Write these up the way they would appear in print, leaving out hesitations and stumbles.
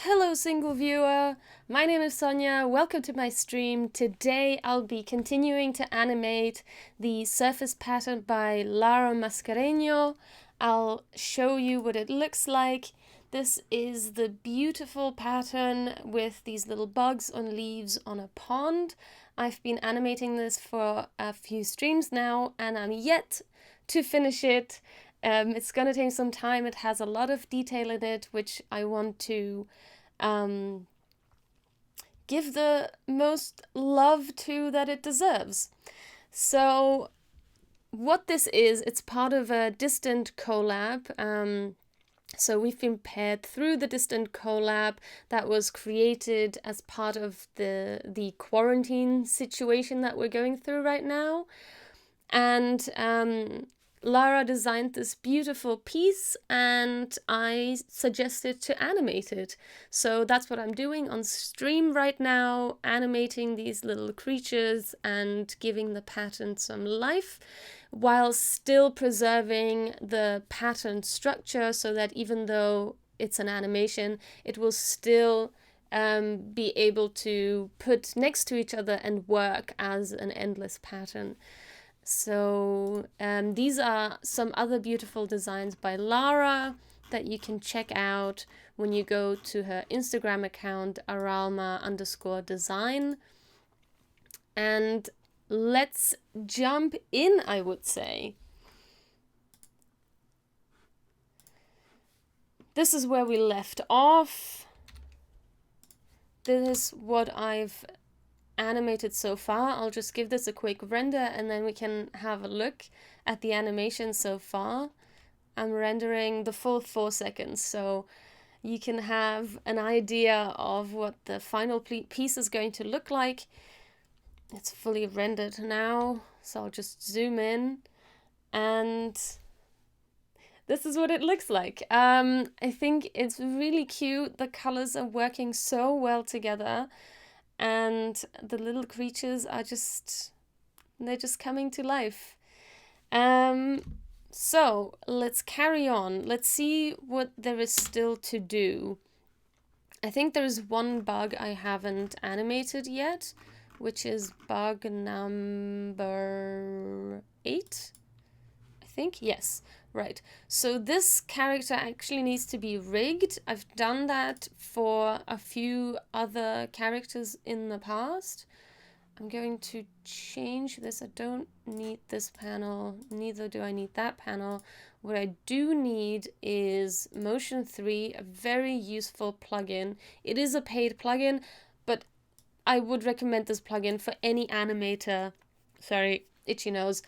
Hello single viewer, my name is Sonja, welcome to my stream. Today I'll be continuing to animate the surface pattern by Lara Mascareño. I'll show you what it looks like. This is the beautiful pattern with these little bugs on leaves on a pond. I've been animating this for a few streams now and I'm yet to finish it. It's gonna take some time. It has a lot of detail in it, which I want to give the most love to that it deserves. So what this is, it's part of a distant collab. So we've been paired through the distant collab that was created as part of the quarantine situation that we're going through right now. And Lara designed this beautiful piece and I suggested to animate it. So that's what I'm doing on stream right now, animating these little creatures and giving the pattern some life while still preserving the pattern structure so that even though it's an animation, it will still be able to put next to each other and work as an endless pattern. So these are some other beautiful designs by Lara that you can check out when you go to her Instagram account, aralma_design. And let's jump in, I would say. This is where we left off. This is what I've animated so far. I'll just give this a quick render and then we can have a look at the animation so far. I'm rendering the full 4 seconds, so you can have an idea of what the final piece is going to look like. It's fully rendered now, so I'll just zoom in and this is what it looks like. I think it's really cute. The colors are working so well together. And the little creatures are they're just coming to life. So let's carry on. Let's see what there is still to do. I think there is one bug I haven't animated yet, which is bug number 8. I think, yes. Right, so this character actually needs to be rigged. I've done that for a few other characters in the past. I'm going to change this. I don't need this panel, neither do I need that panel. What I do need is Motion 3, a very useful plugin. It is a paid plugin, but I would recommend this plugin for any animator. Sorry, itchy nose.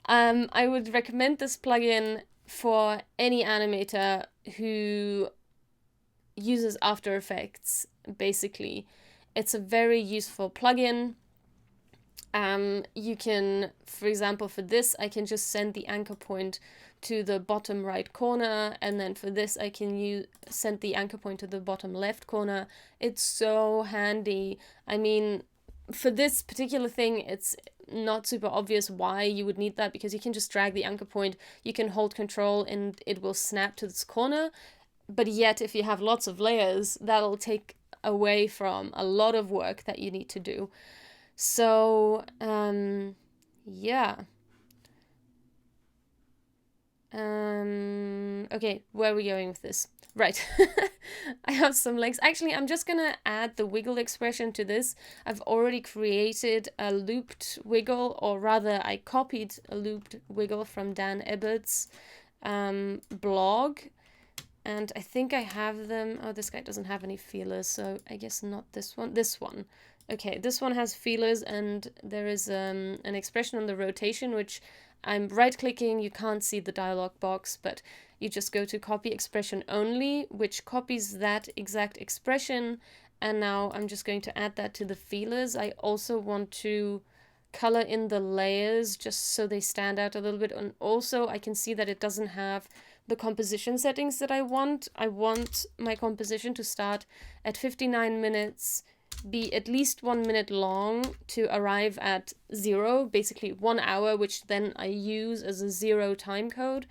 I would recommend this plugin for any animator who uses After Effects, basically. It's a very useful plugin. You can, for example, for this, I can just send the anchor point to the bottom right corner, and then for this, I can send the anchor point to the bottom left corner. It's so handy. I mean, for this particular thing, it's not super obvious why you would need that because you can just drag the anchor point, you can hold control and it will snap to this corner. But yet, if you have lots of layers, that'll take away from a lot of work that you need to do. So, yeah. Okay, where are we going with this? Right, I have some links. Actually, I'm just gonna add the wiggle expression to this. I've already created a looped wiggle, or rather I copied a looped wiggle from Dan Ebbert's blog. And I think I have them. Oh, this guy doesn't have any feelers, so I guess not this one. This one. Okay, this one has feelers and there is an expression on the rotation, which I'm right-clicking. You can't see the dialog box, but you just go to copy expression only, which copies that exact expression. And now I'm just going to add that to the feelers. I also want to color in the layers just so they stand out a little bit. And also I can see that it doesn't have the composition settings that I want. I want my composition to start at 59 minutes, be at least 1 minute long to arrive at 0, basically 1 hour, which then I use as a 0 time code.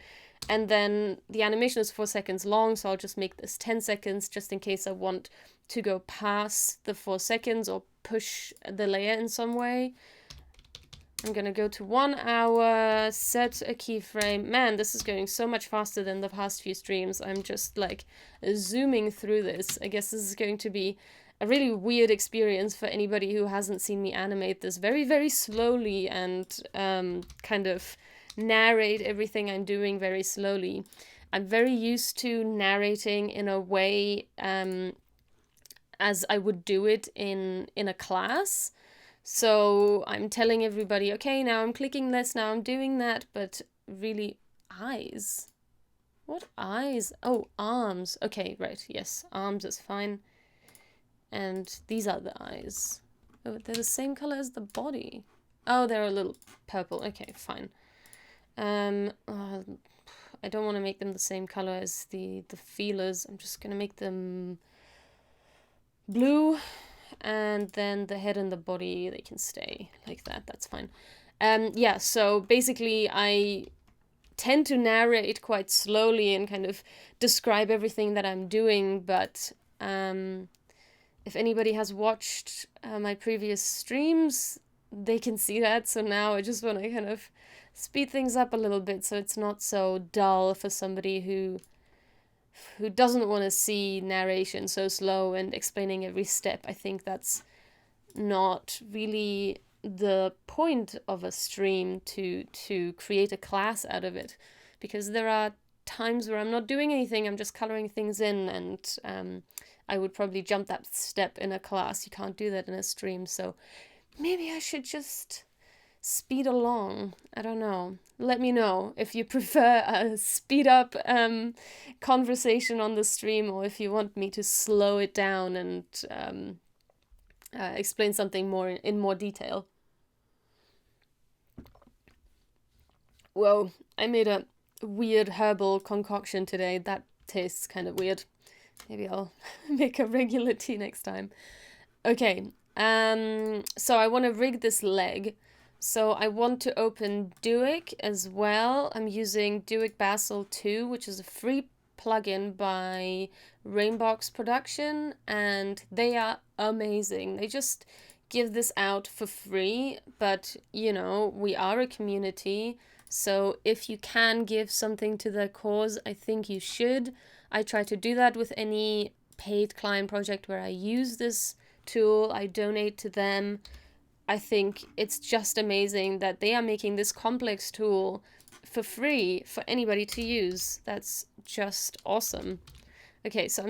And then the animation is 4 seconds long, so I'll just make this 10 seconds just in case I want to go past the 4 seconds or push the layer in some way. I'm gonna go to 1 hour, set a keyframe. Man, this is going so much faster than the past few streams. I'm just like zooming through this. I guess this is going to be a really weird experience for anybody who hasn't seen me animate this very, very slowly and kind of narrate everything I'm doing very slowly. I'm very used to narrating in a way as I would do it in a class. So I'm telling everybody, okay, now I'm clicking this, now I'm doing that, but really, eyes? What eyes? Oh, arms. Okay, right, yes, arms is fine. And these are the eyes. Oh, they're the same color as the body. Oh, they're a little purple. Okay, fine. I don't want to make them the same color as the feelers. I'm just gonna make them blue, and then the head and the body, they can stay like that. That's fine. Yeah, so basically I tend to narrate quite slowly and kind of describe everything that I'm doing, but if anybody has watched my previous streams, they can see that. So now I just want to kind of speed things up a little bit so it's not so dull for somebody who doesn't want to see narration so slow and explaining every step. I think that's not really the point of a stream, to create a class out of it, because there are times where I'm not doing anything, I'm just coloring things in, and I would probably jump that step in a class. You can't do that in a stream, so maybe I should just speed along. I don't know. Let me know if you prefer a speed up conversation on the stream, or if you want me to slow it down and explain something more in more detail. Whoa, I made a weird herbal concoction today. That tastes kind of weird. Maybe I'll make a regular tea next time. Okay, so I want to rig this leg. So I want to open Duik as well. I'm using Duik Bassel 2, which is a free plugin by Rainbox Production, and they are amazing. They just give this out for free, but you know, we are a community, so if you can give something to their cause, I think you should. I try to do that with any paid client project where I use this tool. I donate to them. I think it's just amazing that they are making this complex tool for free for anybody to use. That's just awesome. Okay, so I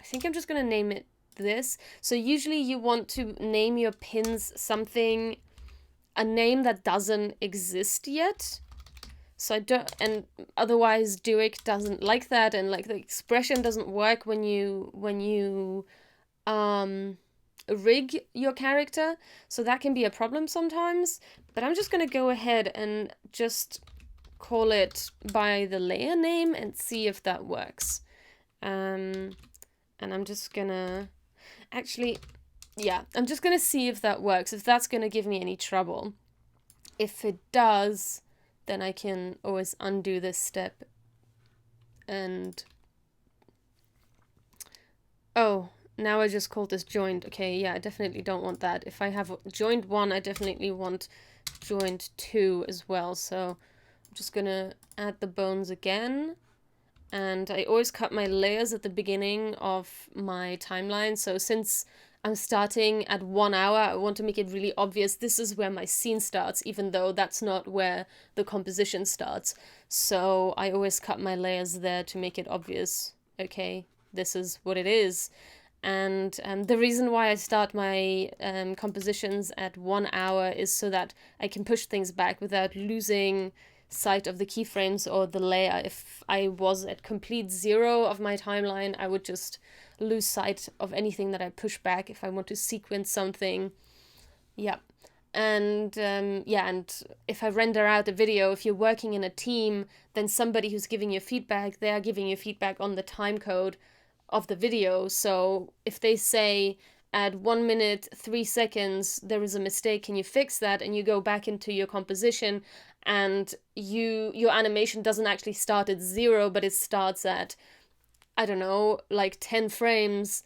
think I'm just gonna name it this. So usually you want to name your pins something, a name that doesn't exist yet. So I don't, and otherwise Duik doesn't like that, and like the expression doesn't work when you rig your character, so that can be a problem sometimes. But I'm just gonna go ahead and just call it by the layer name and see if that works. And I'm just gonna I'm just gonna see if that works, if that's gonna give me any trouble. If it does, then I can always undo this step. And oh, now I just called this joined. Okay, yeah, I definitely don't want that. If I have joined 1, I definitely want joined 2 as well. So I'm just gonna add the bones again. And I always cut my layers at the beginning of my timeline. So since I'm starting at 1 hour, I want to make it really obvious this is where my scene starts, even though that's not where the composition starts. So I always cut my layers there to make it obvious. Okay, this is what it is. And the reason why I start my compositions at 1 hour is so that I can push things back without losing sight of the keyframes or the layer. If I was at complete 0 of my timeline, I would just lose sight of anything that I push back if I want to sequence something. Yeah. And and if I render out a video, if you're working in a team, then somebody who's giving you feedback, they are giving you feedback on the time code of the video. So if they say at 1 minute 3 seconds there is a mistake, can you fix that, and you go back into your composition, and your animation doesn't actually start at 0, but it starts at, I don't know, like 10 frames,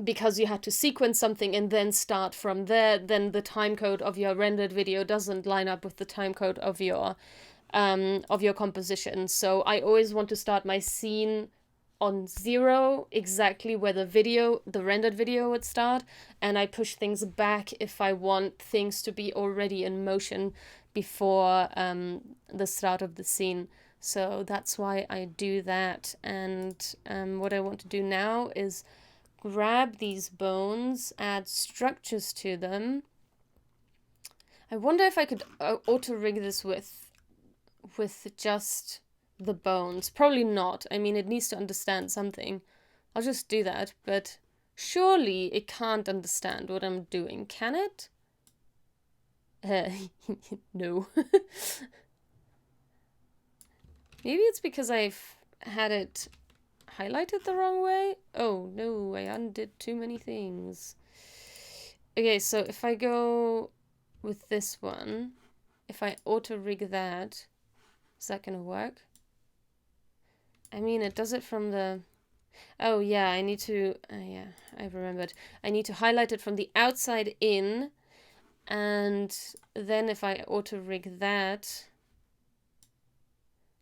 because you had to sequence something and then start from there, then the timecode of your rendered video doesn't line up with the timecode of your composition. So I always want to start my scene on 0, exactly where the rendered video would start, and I push things back if I want things to be already in motion before the start of the scene. So that's why I do that. And what I want to do now is grab these bones, add structures to them. I wonder if I could auto-rig this with just the bones. Probably not. I mean, it needs to understand something. I'll just do that, but surely it can't understand what I'm doing, can it? No. Maybe it's because I've had it highlighted the wrong way? Oh, no, I undid too many things. Okay, so if I go with this one, if I auto-rig that, is that gonna work? I mean, it does it from the... Oh, yeah, I need to... yeah, I remembered. I need to highlight it from the outside in, and then if I auto-rig that...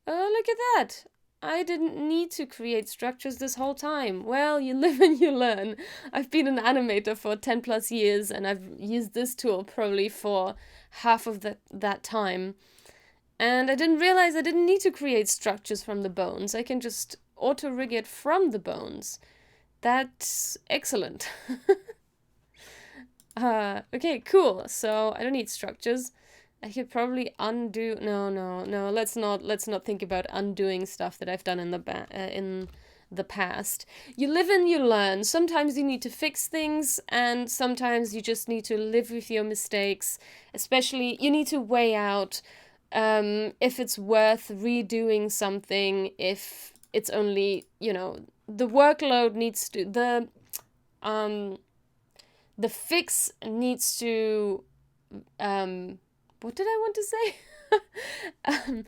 Oh, look at that! I didn't need to create structures this whole time. Well, you live and you learn. I've been an animator for 10 plus years, and I've used this tool probably for half of that time. And I didn't realize I didn't need to create structures from the bones. I can just auto-rig it from the bones. That's excellent. Okay, cool. So I don't need structures. I could probably undo... No. Let's not think about undoing stuff that I've done in the past. You live and you learn. Sometimes you need to fix things, and sometimes you just need to live with your mistakes. Especially, you need to weigh out if it's worth redoing something, if it's only, the workload needs to... The fix needs to... what did I want to say?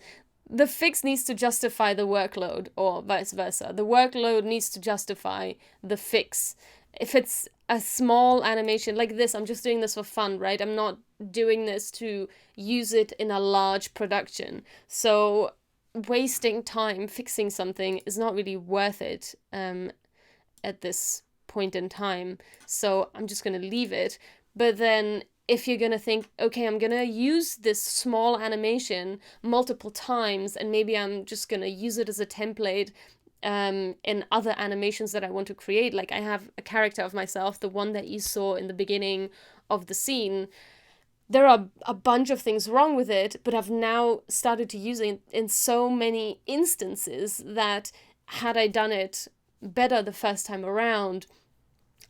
The fix needs to justify the workload, or vice versa. The workload needs to justify the fix. If it's a small animation like this, I'm just doing this for fun, right? I'm not doing this to use it in a large production. So wasting time fixing something is not really worth it at this point in time. So I'm just going to leave it. But then if you're going to think, okay, I'm going to use this small animation multiple times, and maybe I'm just going to use it as a template in other animations that I want to create. Like, I have a character of myself, the one that you saw in the beginning of the scene. There are a bunch of things wrong with it, but I've now started to use it in so many instances that had I done it better the first time around,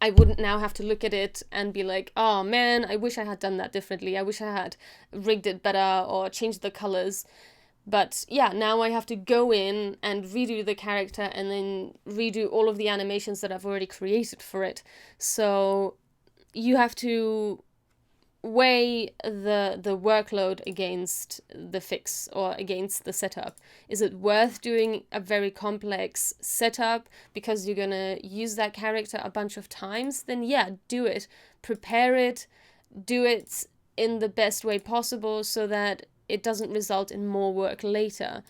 I wouldn't now have to look at it and be like, oh man, I wish I had done that differently. I wish I had rigged it better or changed the colors. But yeah, now I have to go in and redo the character and then redo all of the animations that I've already created for it. So you have to weigh the workload against the fix or against the setup. Is it worth doing a very complex setup because you're gonna use that character a bunch of times? Then yeah, do it. Prepare it. Do it in the best way possible so that it doesn't result in more work later.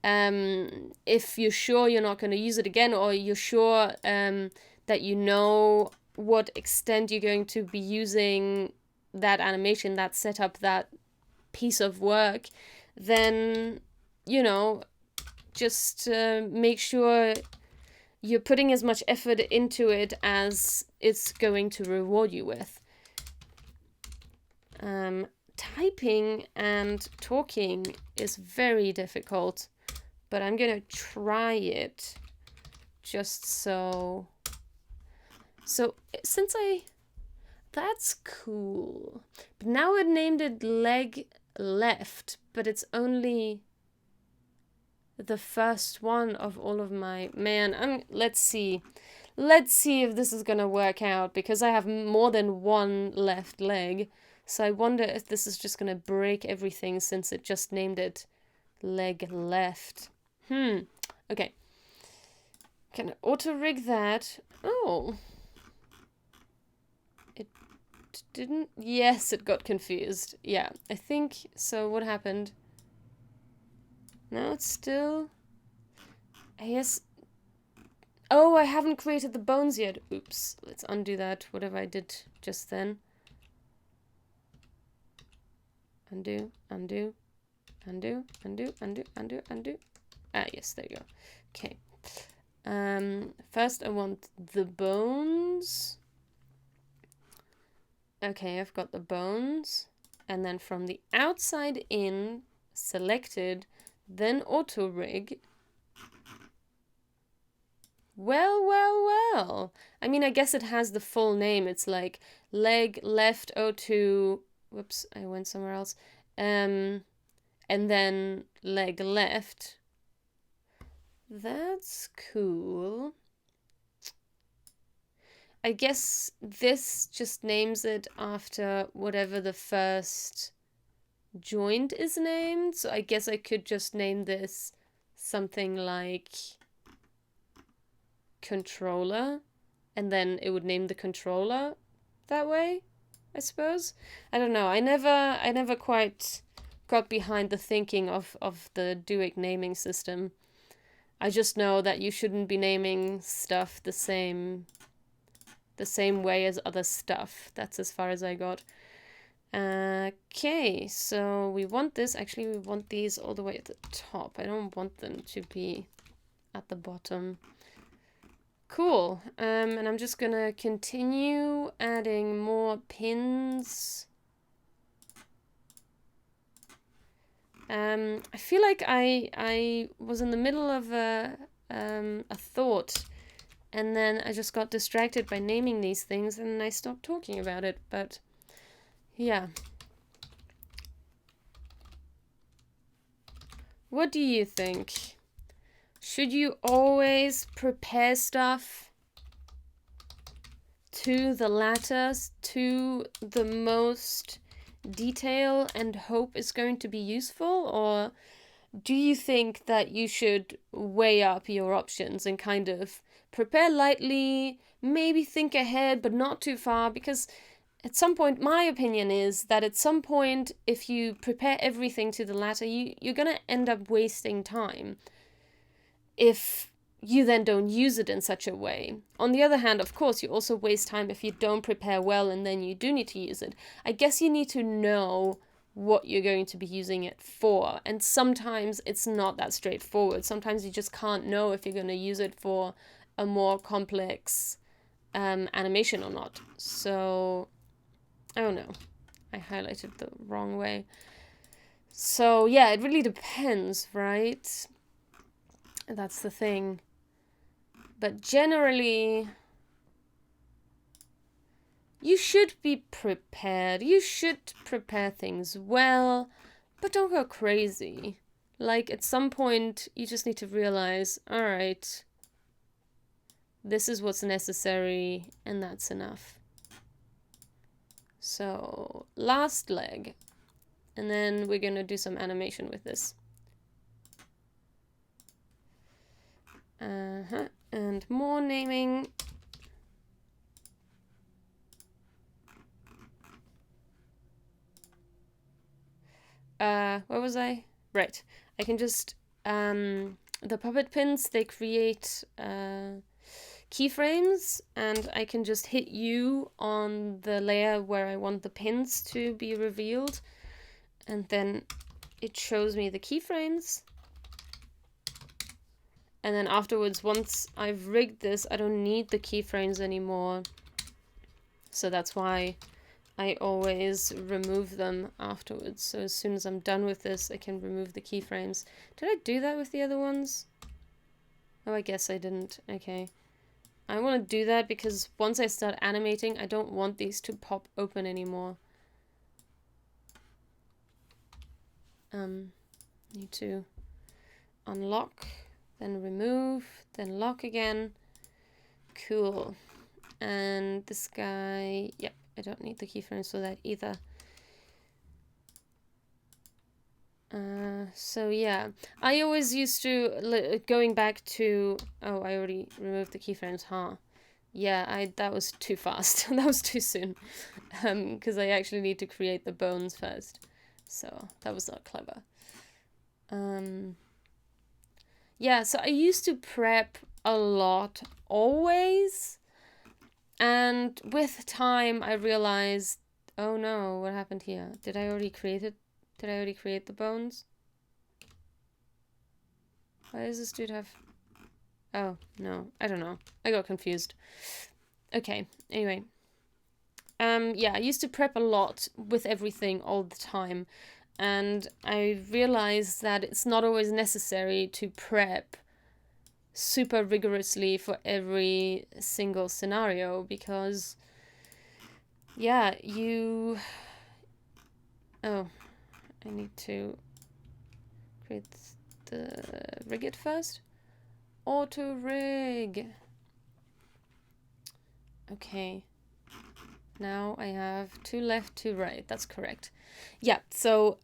If you're sure you're not going to use it again, or you're sure that you know what extent you're going to be using that animation, that setup, that piece of work, then, just make sure you're putting as much effort into it as it's going to reward you with. Typing and talking is very difficult, but I'm gonna try it just so since that's cool. But now it named it leg left, but it's only the first one of all of my... Man, let's see if this is gonna work out, because I have more than one left leg. So I wonder if this is just gonna break everything since it just named it leg left. Okay. Can I auto-rig that? Oh. It didn't... Yes, it got confused. Yeah, I think... So what happened? No, it's still... I guess... Oh, I haven't created the bones yet. Oops. Let's undo that, whatever I did just then. Undo, undo, undo, undo, undo, undo, undo. Ah, yes, there you go. Okay. First I want the bones. Okay, I've got the bones. And then from the outside in, selected, then auto-rig. Well, well, well. I mean, I guess it has the full name. It's like leg left O2. Whoops, I went somewhere else. And then leg left. That's cool. I guess this just names it after whatever the first joint is named. So I guess I could just name this something like controller, and then it would name the controller that way, I suppose. I don't know. I never quite got behind the thinking of the Duik naming system. I just know that you shouldn't be naming stuff the same way as other stuff. That's as far as I got. Okay, so we want this. Actually, we want these all the way at the top. I don't want them to be at the bottom. Cool. And I'm just gonna continue adding more pins. I feel like I was in the middle of a thought, and then I just got distracted by naming these things, and I stopped talking about it. But yeah. What do you think? Should you always prepare stuff to the latter, to the most detail, and hope is going to be useful? Or do you think that you should weigh up your options and kind of prepare lightly, maybe think ahead, but not too far? Because at some point, my opinion is that at some point, if you prepare everything to the latter, you're going to end up wasting time if you then don't use it in such a way. On the other hand, of course, you also waste time if you don't prepare well and then you do need to use it. I guess you need to know what you're going to be using it for, and sometimes it's not that straightforward. Sometimes you just can't know if you're going to use it for a more complex animation or not. So, oh no, I highlighted the wrong way. So yeah, it really depends, right? That's the thing. But generally, you should be prepared. You should prepare things well, but don't go crazy. Like, at some point, you just need to realize, all right, this is what's necessary, and that's enough. So, last leg. And then we're going to do some animation with this. And more naming. Where was I? Right. I can just, the puppet pins, they create keyframes, and I can just hit U on the layer where I want the pins to be revealed, and then it shows me the keyframes. And then afterwards, once I've rigged this, I don't need the keyframes anymore. So that's why I always remove them afterwards. So as soon as I'm done with this, I can remove the keyframes. Did I do that with the other ones? Oh, I guess I didn't. Okay. I want to do that because once I start animating, I don't want these to pop open anymore. Need to unlock, then remove, then lock again. Cool. And this guy, yep, I don't need the keyframes for that either. So yeah, I always used to, going back to, oh, I already removed the keyframes, huh? Yeah, that was too fast. That was too soon. Because I actually need to create the bones first. So that was not clever. Yeah, so I used to prep a lot, always. And with time, I realized, oh no, what happened here? Did I already create it? Did I already create the bones? Why does this dude have... Oh, no, I don't know. I got confused. Okay, anyway. Yeah, I used to prep a lot with everything all the time. And I realized that it's not always necessary to prep super rigorously for every single scenario, because yeah, oh, I need to create the rig it first. Auto rig. Okay, now I have 2 left, 2 right. That's correct. Yeah, so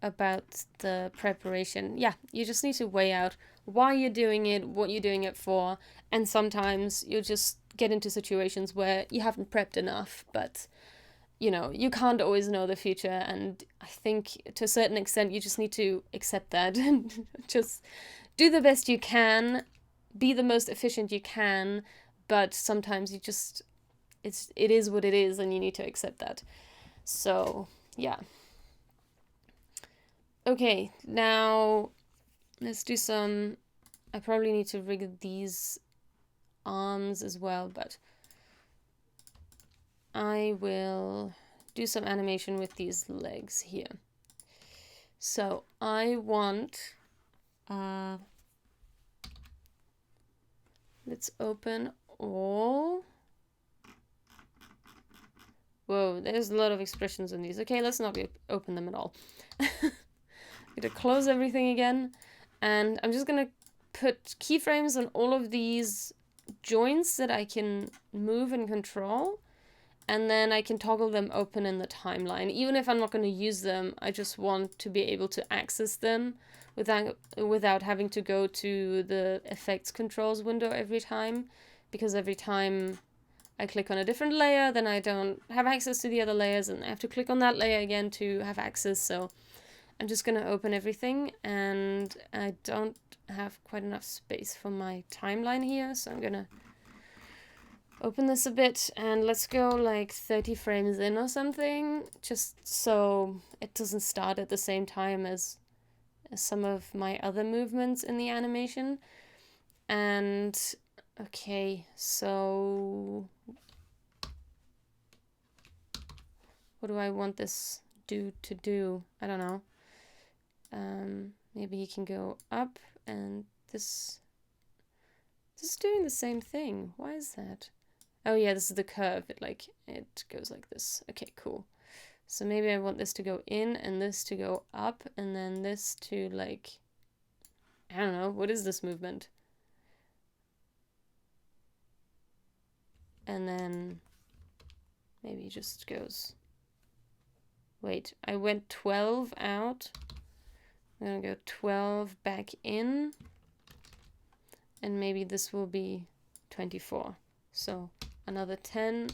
about the preparation, yeah, you just need to weigh out why you're doing it, what you're doing it for, and sometimes you'll just get into situations where you haven't prepped enough, but you know, you can't always know the future, and I think to a certain extent you just need to accept that and just do the best you can, be the most efficient you can, but sometimes you just, it is what it is, and you need to accept that. So yeah. Okay, now let's do some... I probably need to rig these arms as well, but I will do some animation with these legs here. So I want... let's open all... Whoa, there's a lot of expressions in these. Okay, let's not open them at all. I'm gonna close everything again, and I'm just gonna put keyframes on all of these joints that I can move and control, and then I can toggle them open in the timeline. Even if I'm not going to use them, I just want to be able to access them without having to go to the effects controls window every time, because every time I click on a different layer, then I don't have access to the other layers, and I have to click on that layer again to have access. So I'm just going to open everything, and I don't have quite enough space for my timeline here, so I'm going to open this a bit, and let's go like 30 frames in or something, just so it doesn't start at the same time as some of my other movements in the animation. And okay, so what do I want this dude to do? I don't know. Maybe he can go up, and this is doing the same thing. Why is that? Oh yeah, this is the curve. It goes like this. Okay, cool. So maybe I want this to go in and this to go up, and then this to like, I don't know, what is this movement? And then maybe it just goes, wait, I went 12 out. I'm gonna go 12 back in, and maybe this will be 24. So another 10.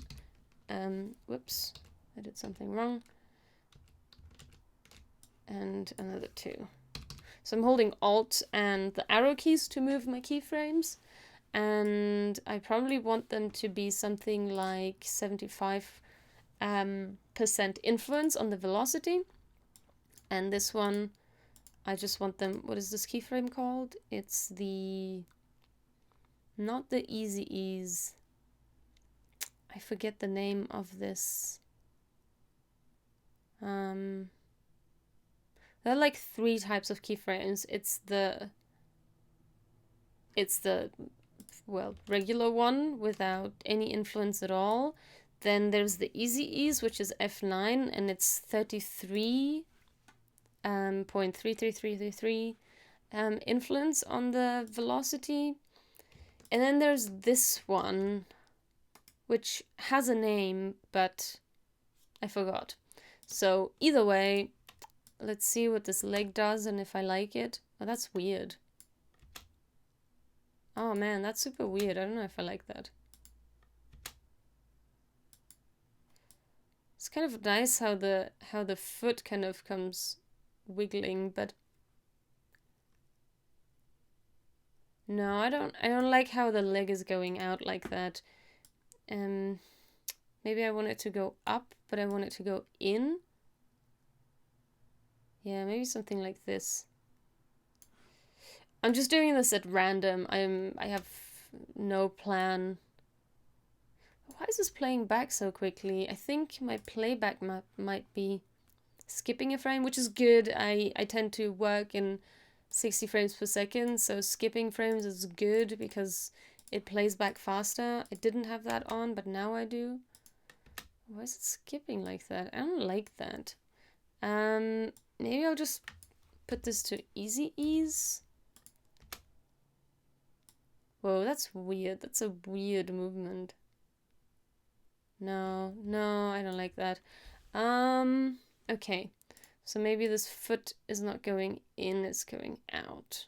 Whoops, I did something wrong. And another 2. So I'm holding Alt and the arrow keys to move my keyframes, and I probably want them to be something like 75% influence on the velocity. And this one, I just want them, what is this keyframe called? It's the, not the Easy Ease. I forget the name of this. There are like 3 types of keyframes. It's the well, regular one without any influence at all. Then there's the Easy Ease, which is F9, and it's 33.33333 influence on the velocity. And then there's this one, which has a name, but I forgot. So either way, let's see what this leg does and if I like it. Oh, that's weird. Oh man, that's super weird. I don't know if I like that. It's kind of nice how the foot kind of comes wiggling, but no, I don't like how the leg is going out like that. Maybe I want it to go up, but I want it to go in. Yeah, maybe something like this. I'm just doing this at random. I have no plan. Why is this playing back so quickly? I think my playback map might be skipping a frame, which is good. I tend to work in 60 frames per second, so skipping frames is good because it plays back faster. I didn't have that on, but now I do. Why is it skipping like that? I don't like that. Maybe I'll just put this to easy ease. Whoa, that's weird. That's a weird movement. No, I don't like that. Okay. So maybe this foot is not going in, it's going out.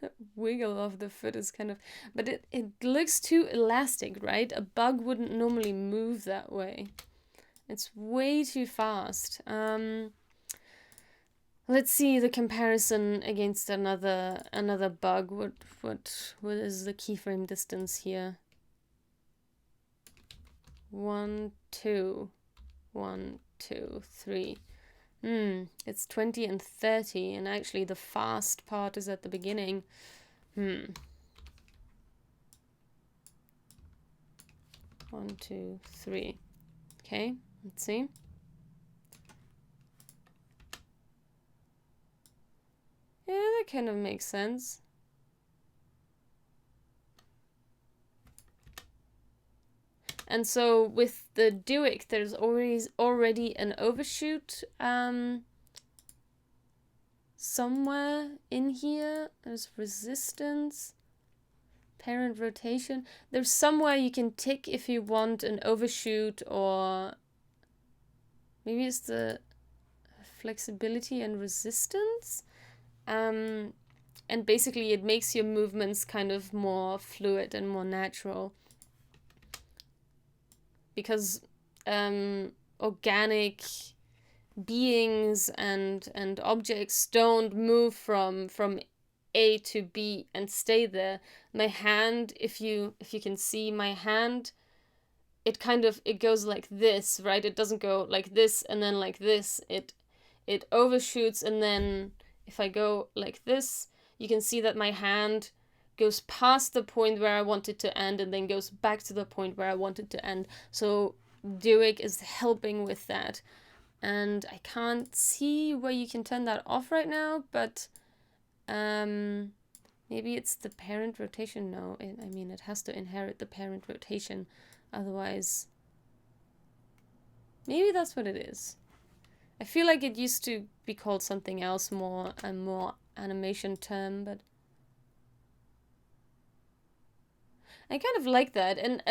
That wiggle of the foot is kind of... But it looks too elastic, right? A bug wouldn't normally move that way. It's way too fast. Let's see the comparison against another bug. What is the keyframe distance here? 1, 2, 1, 2, 3. It's 20 and 30, and actually the fast part is at the beginning. 1, 2, 3. Okay, let's see. Yeah, that kind of makes sense. And so with the Duik, there's already an overshoot somewhere in here. There's resistance, parent rotation. There's somewhere you can tick if you want an overshoot, or maybe it's the flexibility and resistance. And basically it makes your movements kind of more fluid and more natural. Because organic beings and objects don't move from A to B and stay there. My hand, if you can see my hand, it goes like this, right? It doesn't go like this and then like this. It overshoots, and then if I go like this, you can see that my hand goes past the point where I want it to end and then goes back to the point where I want it to end. So Duik is helping with that. And I can't see where you can turn that off right now, but maybe it's the parent rotation. No, I mean, it has to inherit the parent rotation. Otherwise, maybe that's what it is. I feel like it used to be called something else, a more animation term, but I kind of like that. And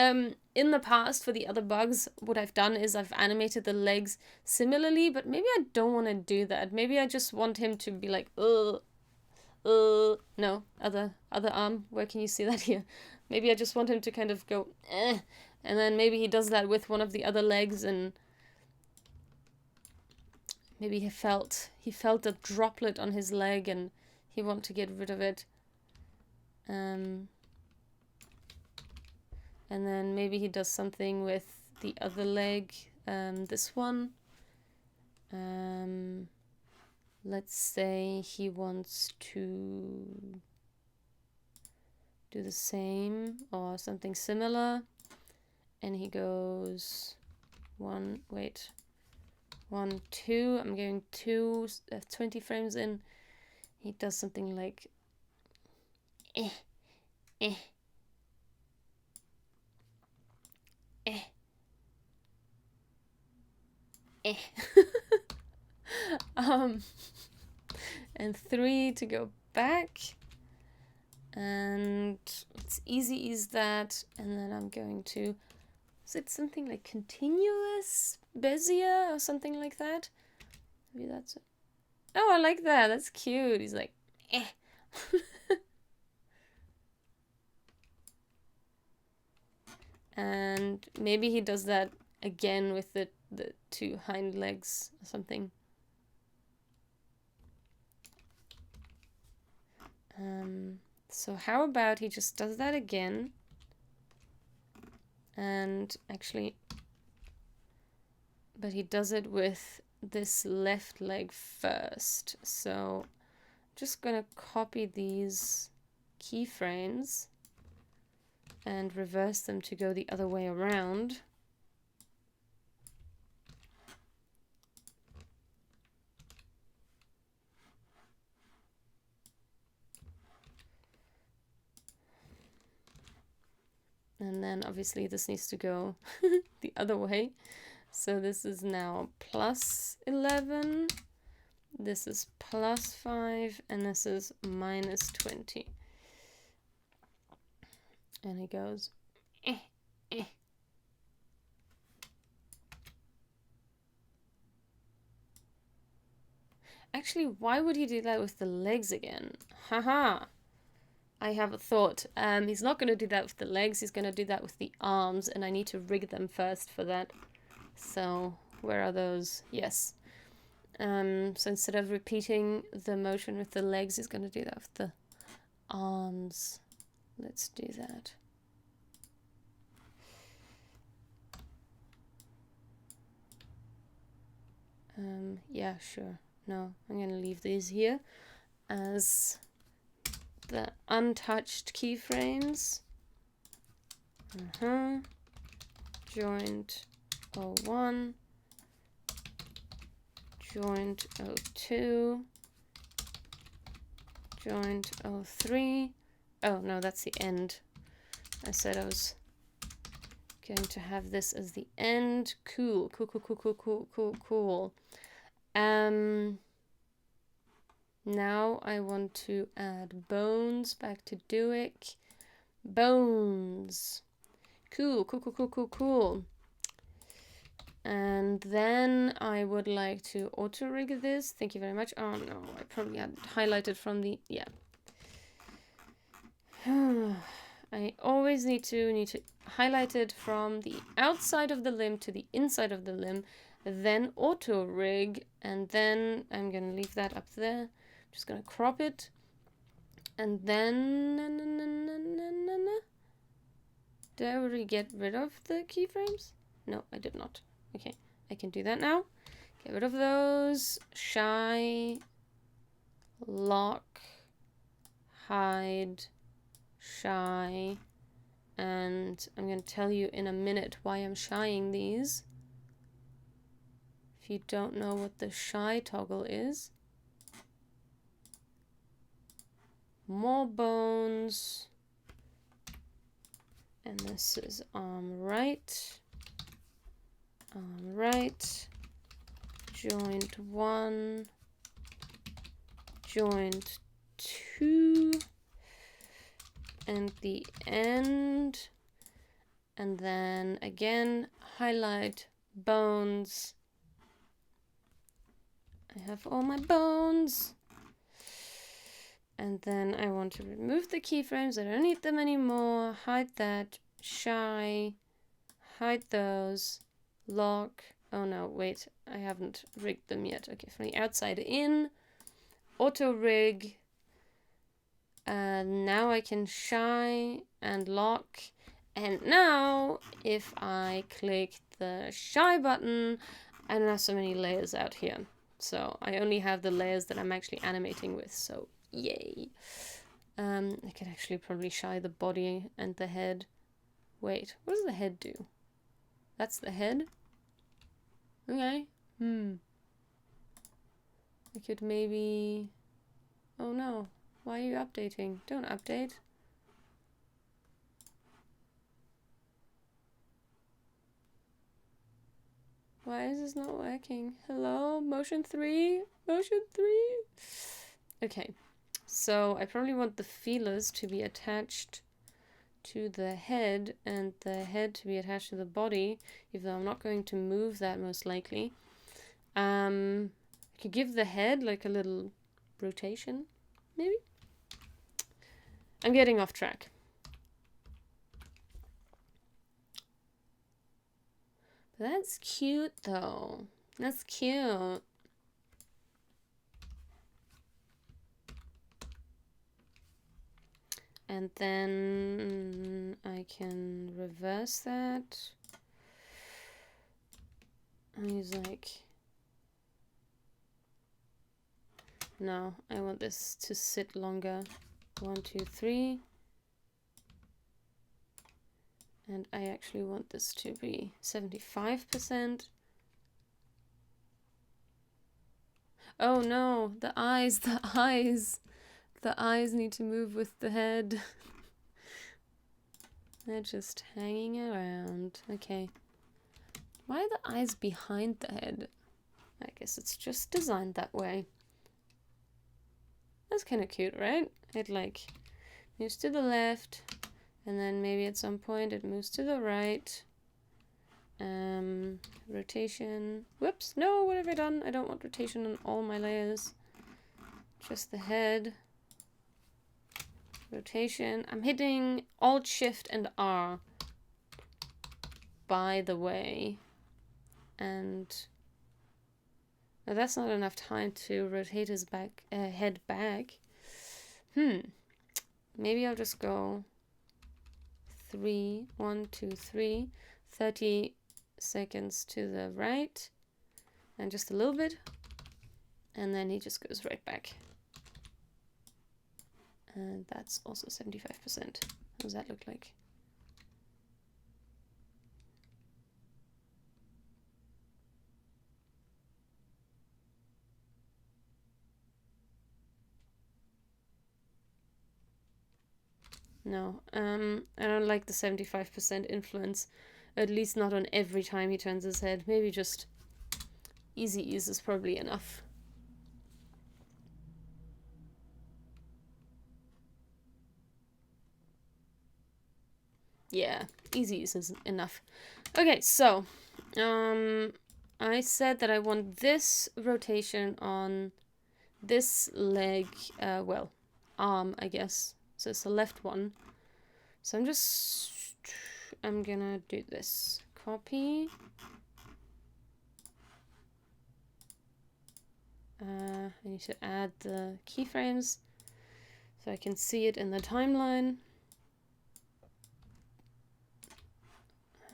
in the past, for the other bugs, what I've done is I've animated the legs similarly, but maybe I don't want to do that. Maybe I just want him to be like, no, other arm. Where can you see that here? Maybe I just want him to kind of go, and then maybe he does that with one of the other legs, and maybe he felt a droplet on his leg and he want to get rid of it. And then maybe he does something with the other leg, this one. Let's say he wants to do the same or something similar. And he goes 1, 2. I'm going 20 frames in. He does something like and 3 to go back, and let's easy ease that, and then I'm going to Is it something like continuous Bezier or something like that? Maybe that's it. Oh, I like that. That's cute. He's like, eh. And maybe he does that again with the two hind legs or something. So how about he just does that again? And actually, but he does it with this left leg first. So I'm just gonna copy these keyframes and reverse them to go the other way around. And then obviously this needs to go the other way. So this is now +11, this is +5, and this is -20. And he goes, eh, eh. Actually, why would he do that with the legs again? Haha. I have a thought. He's not going to do that with the legs, he's going to do that with the arms, and I need to rig them first for that. So, where are those? Yes. So instead of repeating the motion with the legs, he's going to do that with the arms. Let's do that. Yeah, sure. No, I'm going to leave these here as the untouched keyframes. Joint 01, joint 02, joint 03. Oh no, that's the end. I said I was going to have this as the end. Cool. Now I want to add bones back to Duik. Bones. Cool. And then I would like to auto rig this. Thank you very much. Oh no, I probably had highlighted from the, yeah. I always need to highlight it from the outside of the limb to the inside of the limb, then auto rig, and then I'm gonna leave that up there. I'm just gonna crop it, and then did I already get rid of the keyframes? No, I did not. Okay, I can do that now. Get rid of those. Shy, lock, hide, shy, and I'm going to tell you in a minute why I'm shying these. If you don't know what the shy toggle is. More bones. And this is arm right, joint 1, joint 2, and the end, and then again highlight bones. I have all my bones. And then I want to remove the keyframes. I don't need them anymore. Hide that. Shy. Hide those. Lock. Oh no, wait. I haven't rigged them yet. Okay, from the outside in. Auto rig. Now I can shy and lock. And now, if I click the shy button, I don't have so many layers out here. So I only have the layers that I'm actually animating with. So yay. I could actually probably shy the body and the head. Wait, what does the head do? That's the head? Okay. I could maybe... Oh no. Why are you updating? Don't update. Why is this not working? Hello? Motion 3? Motion 3? Okay. So I probably want the feelers to be attached to the head and the head to be attached to the body, even though I'm not going to move that most likely. I could give the head like a little rotation, maybe? I'm getting off track. But that's cute though. That's cute. And then I can reverse that. And he's like, no, I want this to sit longer. 1, 2, 3. And I actually want this to be 75%. Oh no, the eyes, the eyes. The eyes need to move with the head. They're just hanging around. Okay. Why are the eyes behind the head? I guess it's just designed that way. That's kind of cute, right? It like moves to the left, and then maybe at some point it moves to the right. Rotation. Whoops, no, what have I done? I don't want rotation on all my layers. Just the head. Rotation. I'm hitting Alt, Shift, and R, by the way. And no, that's not enough time to rotate his head back. Maybe I'll just go 3, 1, 2, 3, 30 seconds to the right, and just a little bit, and then he just goes right back. And that's also 75%. How does that look like? No, I don't like the 75% influence, at least not on every time he turns his head. Maybe just easy ease is probably enough. Yeah, easy is enough. Okay, so I said that I want this rotation on this leg, well, arm, I guess. So it's the left one. So I'm gonna do this. Copy. I need to add the keyframes so I can see it in the timeline.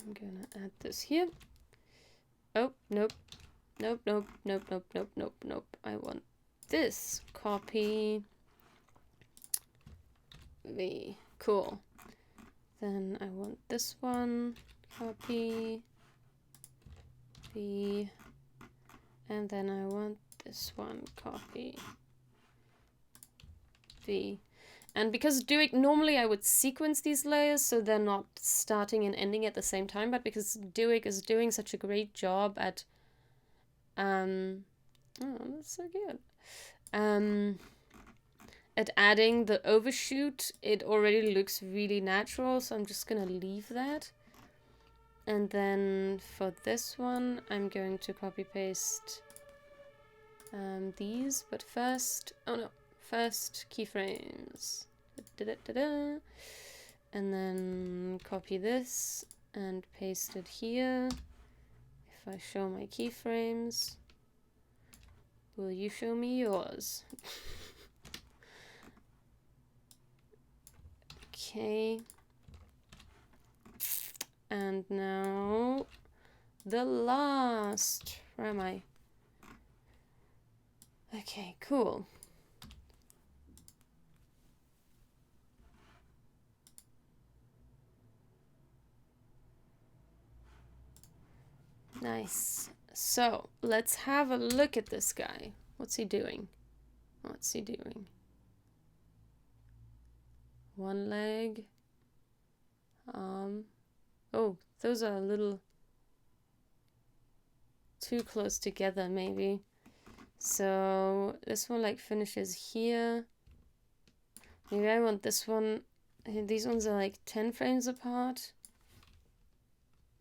I'm gonna add this here. Oh, nope. Nope, nope, nope, nope, nope, nope, nope. I want this. Copy. V. Cool. Then I want this one. Copy. V. And then I want this one. Copy. V. And because Duik, normally I would sequence these layers so they're not starting and ending at the same time, but because Duik is doing such a great job at, oh, that's so good, at adding the overshoot, it already looks really natural, so I'm just gonna leave that. And then for this one, I'm going to copy paste these, but first, oh no. First, keyframes. And then copy this and paste it here. If I show my keyframes, will you show me yours? Okay. And now the last. Where am I? Okay, cool. Nice. So, let's have a look at this guy. What's he doing? What's he doing? One leg. Oh, those are a little too close together, maybe. So, this one like finishes here. Maybe I want this one These ones are like 10 frames apart.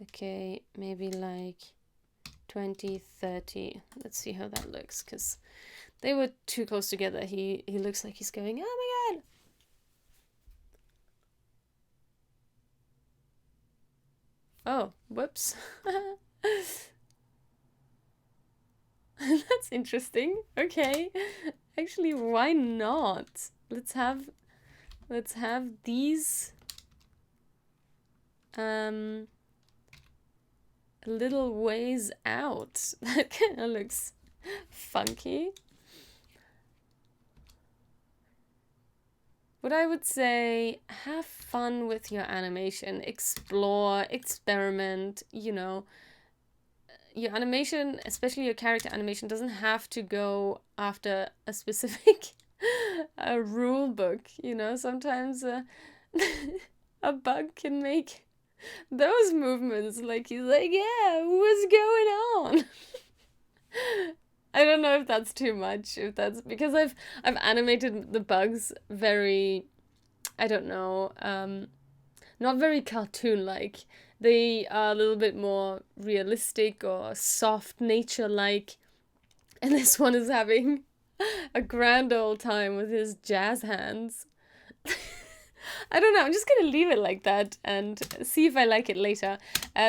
Okay, maybe like 20, 30. Let's see how that looks, because they were too close together. He looks like he's going, oh my god! Oh, whoops. That's interesting. Okay. Actually, why not? Let's have these a little ways out. That kind of looks funky. What I would say, have fun with your animation, explore, experiment, you know. Your animation, especially your character animation, doesn't have to go after a specific rule book, you know. Sometimes a bug can make those movements, like he's like, yeah, what's going on? I don't know if that's too much, if that's because I've animated the bugs very, I don't know, not very cartoon-like. They are a little bit more realistic or soft nature-like. And this one is having a grand old time with his jazz hands. I don't know, I'm just gonna leave it like that and see if I like it later.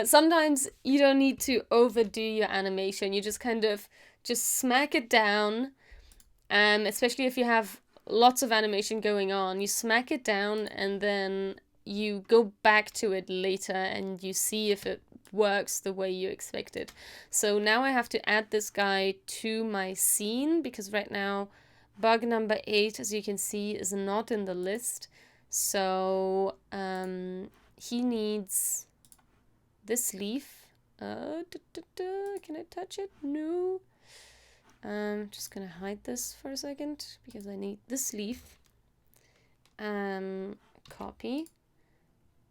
Sometimes you don't need to overdo your animation. You just kind of just smack it down. Especially if you have lots of animation going on, you smack it down and then you go back to it later and you see if it works the way you expected. So now I have to add this guy to my scene, because right now bug number 8, as you can see, is not in the list. So he needs this leaf. Can I touch it? No. I'm just gonna hide this for a second because I need this leaf. Copy.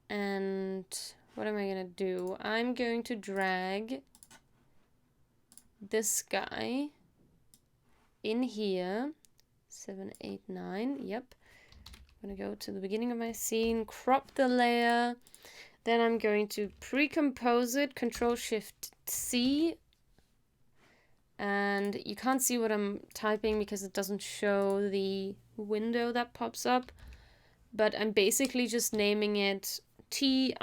And what am I gonna do? I'm going to drag this guy in here. 7, 8, 9. Yep. I'm gonna go to the beginning of my scene, crop the layer. Then I'm going to pre-compose it, Control-Shift-C. And you can't see what I'm typing because it doesn't show the window that pops up. But I'm basically just naming it T_leaf_,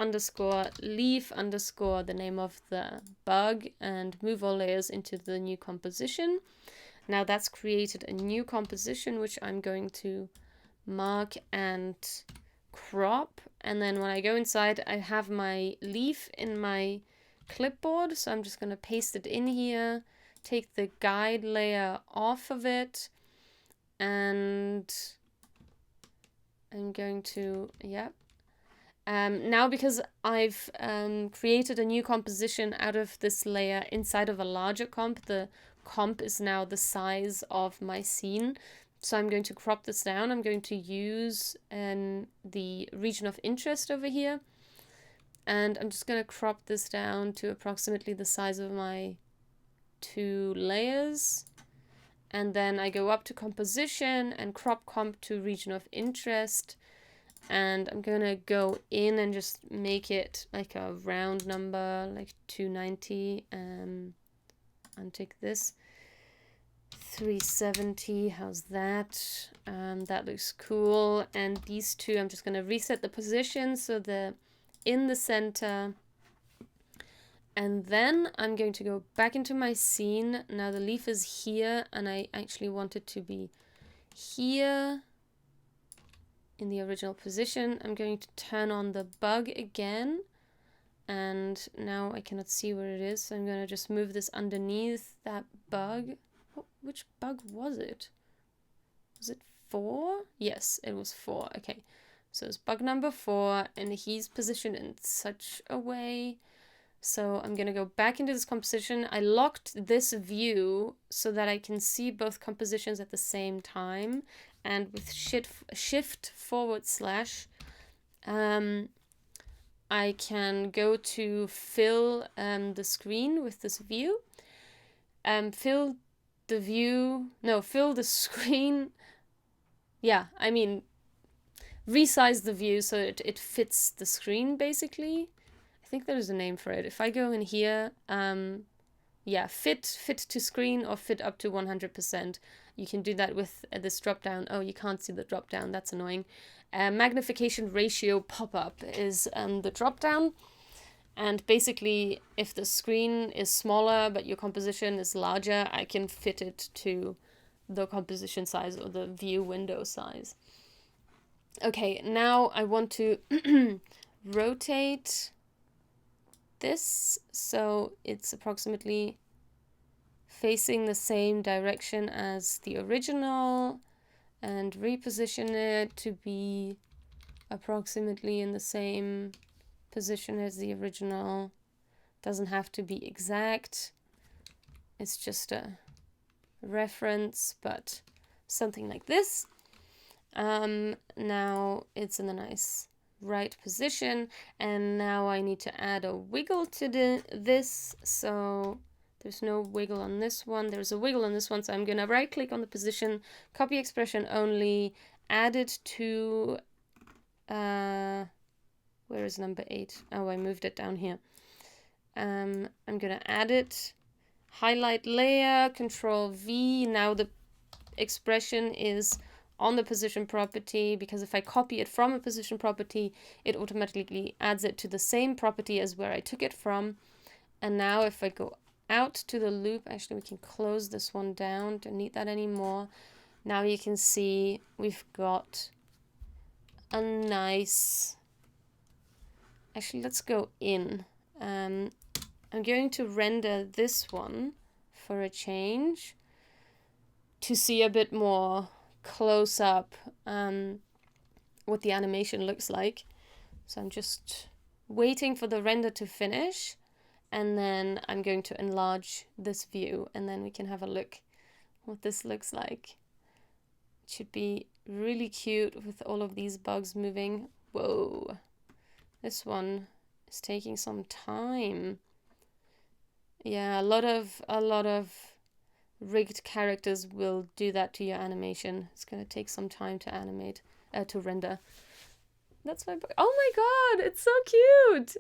the name of the bug, and move all layers into the new composition. Now that's created a new composition, which I'm going to mark and crop. And then when I go inside, I have my leaf in my clipboard. So I'm just going to paste it in here. Take the guide layer off of it, and I'm going to, now because I've created a new composition out of this layer inside of a larger comp, the comp is now the size of my scene. So I'm going to crop this down. I'm going to use the region of interest over here, and I'm just going to crop this down to approximately the size of my 2 layers, and then I go up to composition and crop comp to region of interest, and I'm gonna go in and just make it like a round number, like 290, and take this 370. How's that? That looks cool. And these two, I'm just gonna reset the position so they're in the center. And then I'm going to go back into my scene. Now the leaf is here, and I actually want it to be here in the original position. I'm going to turn on the bug again, and now I cannot see where it is, so I'm going to just move this underneath that bug. Which bug was it? Was it 4? Yes, it was 4. Okay, so it's bug number 4, and he's positioned in such a way. So I'm going to go back into this composition. I locked this view so that I can see both compositions at the same time. And with shift / I can go to fill the screen with this view. Fill the screen. Yeah, I mean, resize the view so it fits the screen, basically. I think there's a name for it. If I go in here, yeah, fit to screen or fit up to 100%. You can do that with this drop down. Oh, you can't see the drop down. That's annoying. Magnification ratio pop-up is the drop down. And basically, if the screen is smaller but your composition is larger, I can fit it to the composition size or the view window size. Okay, now I want to rotate this so it's approximately facing the same direction as the original, and reposition it to be approximately in the same position as the original. Doesn't have to be exact. It's just a reference, but something like this. Now it's in a nice right position, and now I need to add a wiggle to this. So there's no wiggle on this one. There's a wiggle on this one, so I'm gonna right click on the position, copy expression only, add it to where is number 8? Oh, I moved it down here. I'm gonna add it, highlight layer, Control V. Now the expression is on the position property, because if I copy it from a position property, it automatically adds it to the same property as where I took it from. And now if I go out to the loop, actually we can close this one down, don't need that anymore. Now you can see we've got a nice, actually let's go in. I'm going to render this one for a change to see a bit more close up what the animation looks like. So I'm just waiting for the render to finish, and then I'm going to enlarge this view, and then we can have a look what this looks like. It should be really cute with all of these bugs moving. Whoa, this one is taking some time. Yeah, a lot of rigged characters will do that to your animation. It's going to take some time to animate, to render. That's my bug. Oh my god, it's so cute!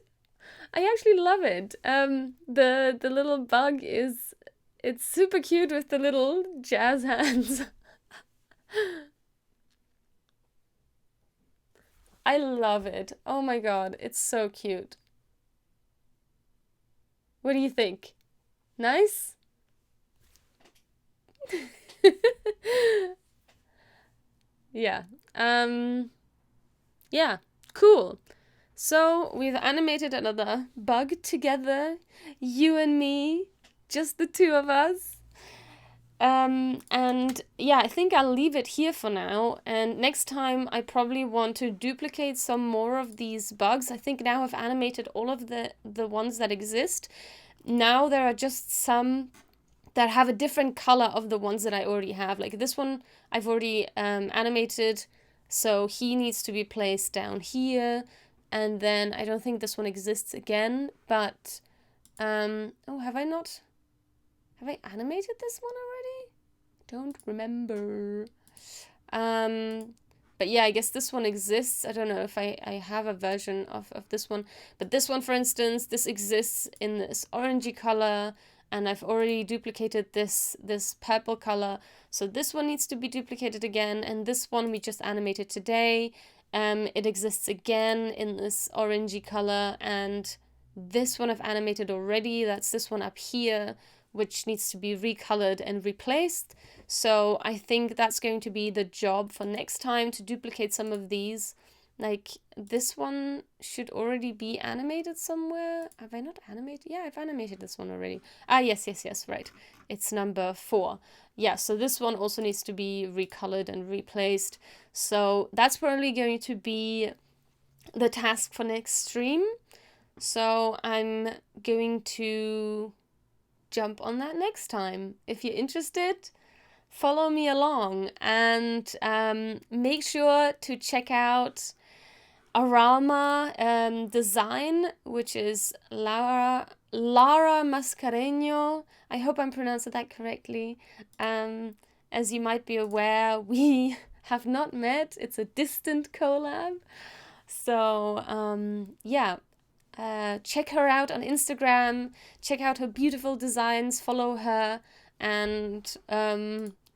I actually love it. The little bug it's super cute with the little jazz hands. I love it. Oh my god, it's so cute. What do you think? Nice? Yeah. Yeah, cool. So we've animated another bug together, you and me, just the two of us. And yeah, I think I'll leave it here for now. And next time I probably want to duplicate some more of these bugs. I think now I've animated all of the ones that exist. Now there are just some that have a different color of the ones that I already have. Like this one I've already animated, so he needs to be placed down here. And then I don't think this one exists again, but oh, have I animated this one already? Don't remember. But yeah, I guess this one exists. I don't know if I have a version of this one. But this one, for instance, this exists in this orangey color, and I've already duplicated this purple color. So this one needs to be duplicated again, and this one we just animated today. It exists again in this orangey color, and this one I've animated already. That's this one up here, which needs to be recolored and replaced. So I think that's going to be the job for next time, to duplicate some of these. Like this one should already be animated somewhere. Have I not animated? Yeah, I've animated this one already. Ah, yes, right. It's number 4. Yeah, so this one also needs to be recolored and replaced. So that's probably going to be the task for next stream. So I'm going to jump on that next time. If you're interested, follow me along, and make sure to check out Arama design, which is Lara Mascareño. I hope I'm pronouncing that correctly. As you might be aware, we have not met. It's a distant collab. So, check her out on Instagram. Check out her beautiful designs. Follow her. And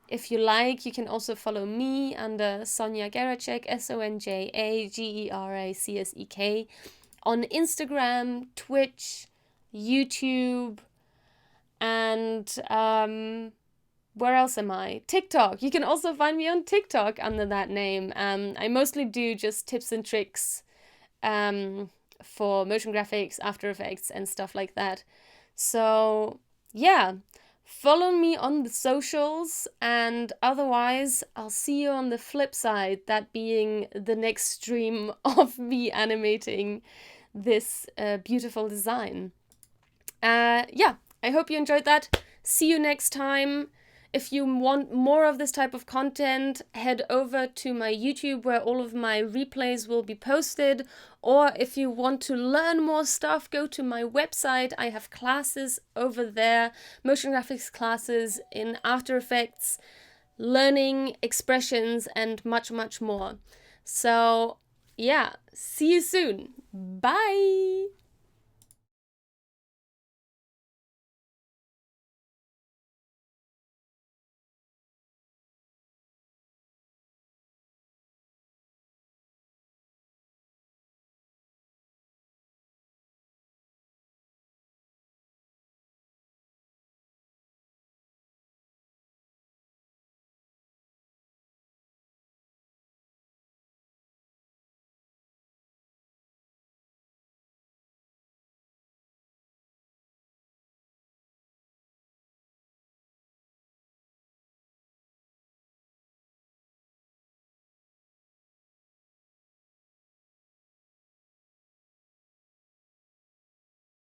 if you like, you can also follow me under Sonja Geracsek, SonjaGeracsek, on Instagram, Twitch, YouTube, and where else am I? TikTok. You can also find me on TikTok under that name. I mostly do just tips and tricks for motion graphics, After Effects, and stuff like that. So, yeah. Follow me on the socials, and otherwise I'll see you on the flip side, that being the next stream of me animating this beautiful design. I hope you enjoyed that. See you next time. If you want more of this type of content, head over to my YouTube where all of my replays will be posted. Or if you want to learn more stuff, go to my website. I have classes over there, motion graphics classes in After Effects, learning expressions, and much, much more. So, yeah, see you soon. Bye!